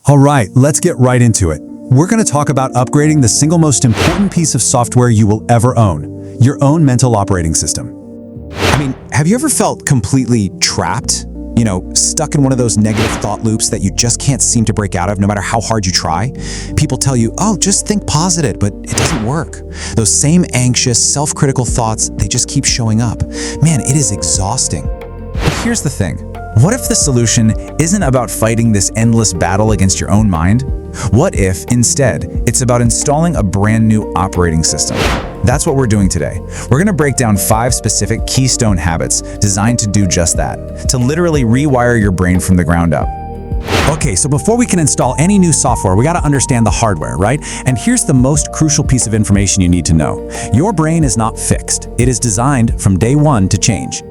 All right, let's get right into it. We're going to talk about upgrading the single most important piece of software you will ever own, your own mental operating system. I mean, have you ever felt completely trapped? Stuck in one of those negative thought loops that you just can't seem to break out of no matter how hard you try? People tell you, oh, just think positive, but it doesn't work. Those same anxious, self-critical thoughts, they just keep showing up. Man, it is exhausting. But here's the thing. What if the solution isn't about fighting this endless battle against your own mind? What if, instead, it's about installing a brand new operating system? That's what we're doing today. We're going to break down 5 specific keystone habits designed to do just that, to literally rewire your brain from the ground up. Okay, so before we can install any new software, we got to understand the hardware, right? And here's the most crucial piece of information you need to know. Your brain is not fixed. It is designed from day one to change.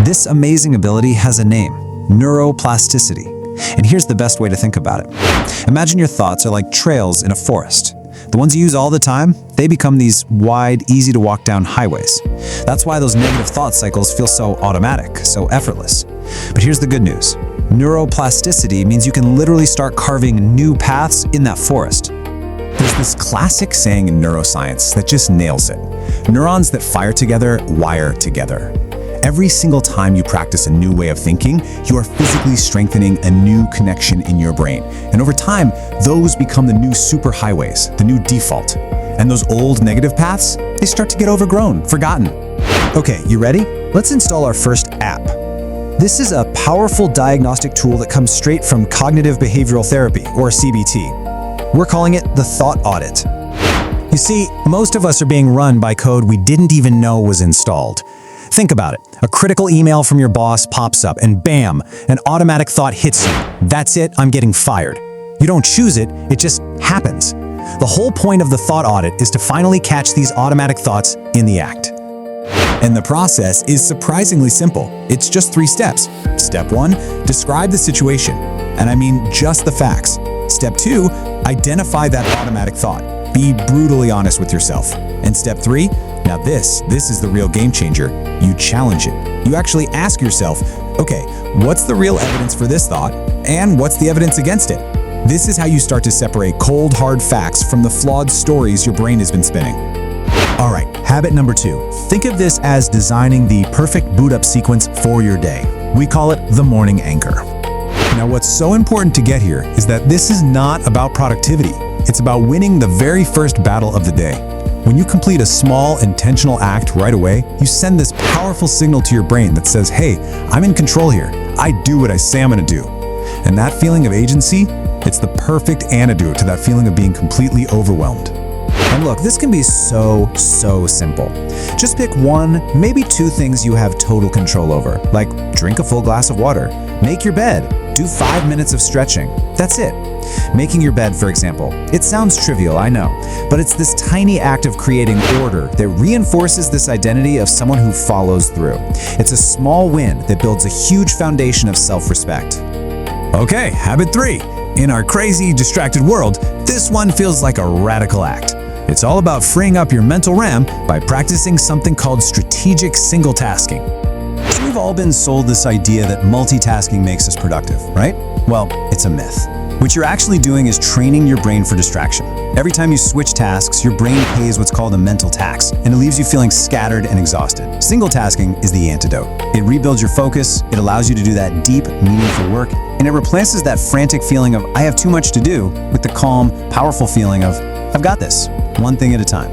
This amazing ability has a name: neuroplasticity. And here's the best way to think about it. Imagine your thoughts are like trails in a forest. The ones you use all the time, they become these wide, easy to walk down highways. That's why those negative thought cycles feel so automatic, so effortless. But here's the good news. Neuroplasticity means you can literally start carving new paths in that forest. There's this classic saying in neuroscience that just nails it. Neurons that fire together wire together. Every single time you practice a new way of thinking, you are physically strengthening a new connection in your brain. And over time, those become the new superhighways, the new default. And those old negative paths, they start to get overgrown, forgotten. Okay, you ready? Let's install our first app. This is a powerful diagnostic tool that comes straight from cognitive behavioral therapy, or CBT. We're calling it the Thought Audit. You see, most of us are being run by code we didn't even know was installed. Think about it. A critical email from your boss pops up and bam, an automatic thought hits you. That's it, I'm getting fired. You don't choose it, it just happens. The whole point of the thought audit is to finally catch these automatic thoughts in the act. And the process is surprisingly simple. It's just 3 steps. Step 1, describe the situation. And I mean just the facts. Step 2, identify that automatic thought. Be brutally honest with yourself. And step 3, now this is the real game changer. You challenge it. You actually ask yourself, okay, what's the real evidence for this thought? And what's the evidence against it? This is how you start to separate cold, hard facts from the flawed stories your brain has been spinning. All right, habit number 2. Think of this as designing the perfect boot-up sequence for your day. We call it the morning anchor. Now, what's so important to get here is that this is not about productivity. It's about winning the very first battle of the day. When you complete a small, intentional act right away, you send this powerful signal to your brain that says, hey, I'm in control here. I do what I say I'm gonna do. And that feeling of agency, it's the perfect antidote to that feeling of being completely overwhelmed. And look, this can be so simple. Just pick 1, maybe 2 things you have total control over, like drink a full glass of water, make your bed, do 5 minutes of stretching. That's it. Making your bed, for example. It sounds trivial, I know, but it's this tiny act of creating order that reinforces this identity of someone who follows through. It's a small win that builds a huge foundation of self-respect. Okay, habit 3. In our crazy, distracted world, this one feels like a radical act. It's all about freeing up your mental RAM by practicing something called strategic single tasking. So we've all been sold this idea that multitasking makes us productive, right? Well, it's a myth. What you're actually doing is training your brain for distraction. Every time you switch tasks, your brain pays what's called a mental tax, and it leaves you feeling scattered and exhausted. Single tasking is the antidote. It rebuilds your focus, it allows you to do that deep, meaningful work, and it replaces that frantic feeling of I have too much to do with the calm, powerful feeling of I've got this, one thing at a time.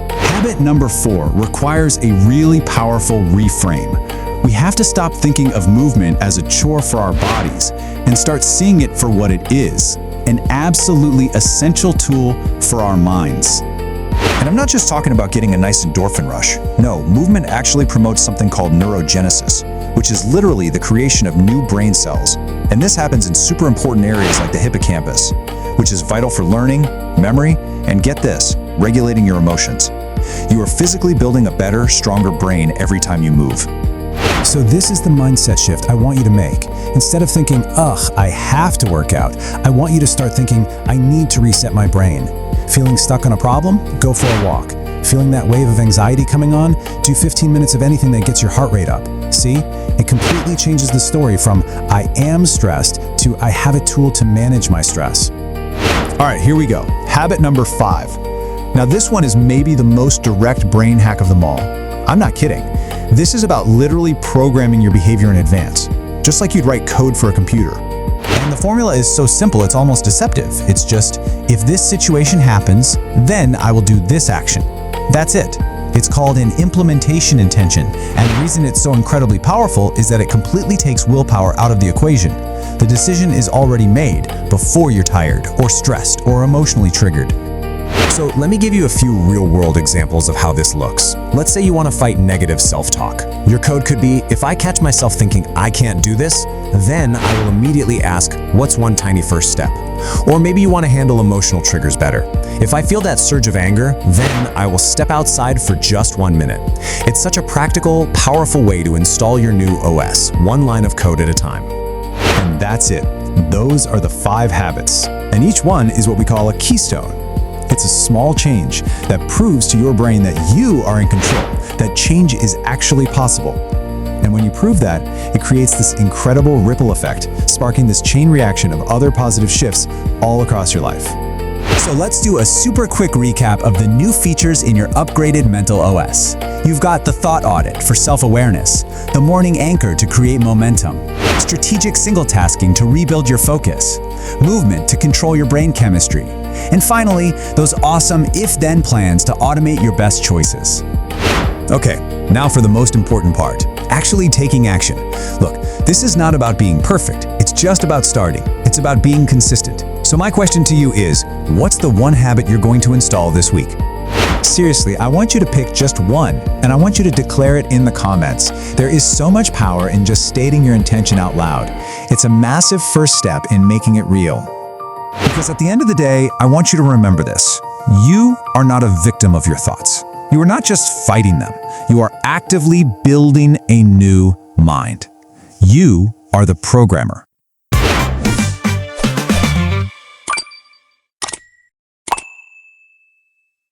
Habit number 4 requires a really powerful reframe. We have to stop thinking of movement as a chore for our bodies and start seeing it for what it is, an absolutely essential tool for our minds. And I'm not just talking about getting a nice endorphin rush. No, movement actually promotes something called neurogenesis, which is literally the creation of new brain cells. And this happens in super important areas like the hippocampus, which is vital for learning, memory, and get this, regulating your emotions. You are physically building a better, stronger brain every time you move. So this is the mindset shift I want you to make. Instead of thinking, ugh, I have to work out, I want you to start thinking, I need to reset my brain. Feeling stuck on a problem? Go for a walk. Feeling that wave of anxiety coming on? Do 15 minutes of anything that gets your heart rate up. See? It completely changes the story from I am stressed to I have a tool to manage my stress. All right, here we go. Habit number 5. Now this one is maybe the most direct brain hack of them all. I'm not kidding. This is about literally programming your behavior in advance, just like you'd write code for a computer. And the formula is so simple, it's almost deceptive. It's just, if this situation happens, then I will do this action. That's it. It's called an implementation intention, and the reason it's so incredibly powerful is that it completely takes willpower out of the equation. The decision is already made before you're tired, or stressed, or emotionally triggered. So let me give you a few real-world examples of how this looks. Let's say you want to fight negative self-talk. Your code could be, if I catch myself thinking I can't do this, then I will immediately ask, what's one tiny first step? Or maybe you want to handle emotional triggers better. If I feel that surge of anger, then I will step outside for just 1 minute. It's such a practical, powerful way to install your new OS, one line of code at a time. And that's it. Those are the 5 habits. And each one is what we call a keystone. It's a small change that proves to your brain that you are in control, that change is actually possible. And when you prove that, it creates this incredible ripple effect, sparking this chain reaction of other positive shifts all across your life. So let's do a super quick recap of the new features in your upgraded mental OS. You've got the thought audit for self-awareness, the morning anchor to create momentum, strategic single tasking to rebuild your focus, movement to control your brain chemistry, and finally, those awesome if-then plans to automate your best choices. Okay, now for the most important part, actually taking action. Look, this is not about being perfect, it's just about starting. It's about being consistent. So my question to you is, what's the one habit you're going to install this week? Seriously, I want you to pick just one, and I want you to declare it in the comments. There is so much power in just stating your intention out loud. It's a massive first step in making it real. Because at the end of the day, I want you to remember this. You are not a victim of your thoughts. You are not just fighting them. You are actively building a new mind. You are the programmer.